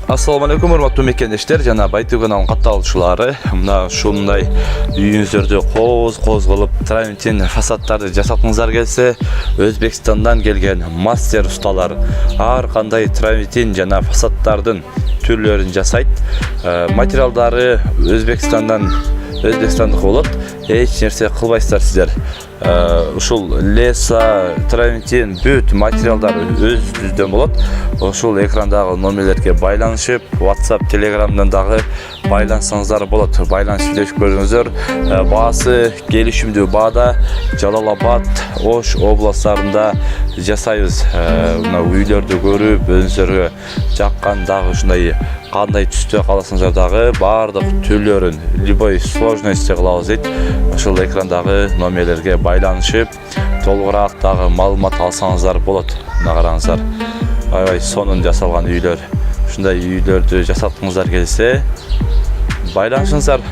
Assalamu alaikum, урматтуу мекендештер жана Байтуу каналынын катталуучулары. Мына ушундай үйүңүздөрдү кооз кылып трамитин фасадтарды жасаткыңыздар келсе, Өзбекстандан келген мастер усталар ар кандай трамитин жана фасадтардын түрлөрүн жасайт. Материалдары Өзбекстандык болот. Эч нерсе кылбайсыздар сиздер. Ушул леса, трамитин бүт материалдары өзүбүздөн болот. Ушул экрандагы номерлерге байланышып, WhatsApp, Telegramдан дагы байлансаңыздар болот. Байланышып сүйлөшүп көрүңүздөр. Баасы келишимдүү баада Жалал-Абад, Ош областтарында жасайбыз. Мына үйлөрдү көрүп, өзүңүзгө жаккан дагы ушундай кандай түстө каласыңыздар дагы баардык түрлөрүн любой сложности кылабыз дейт. Ошол экрандагы номерлерге байланышып, толугураак дагы маалымат алсаңыздар болот. Мына караңыздар. Аябай сонун жасалган үйлөр. Ушундай үйлөрдү жасаткыңыздар келсе, байланышыңыздар.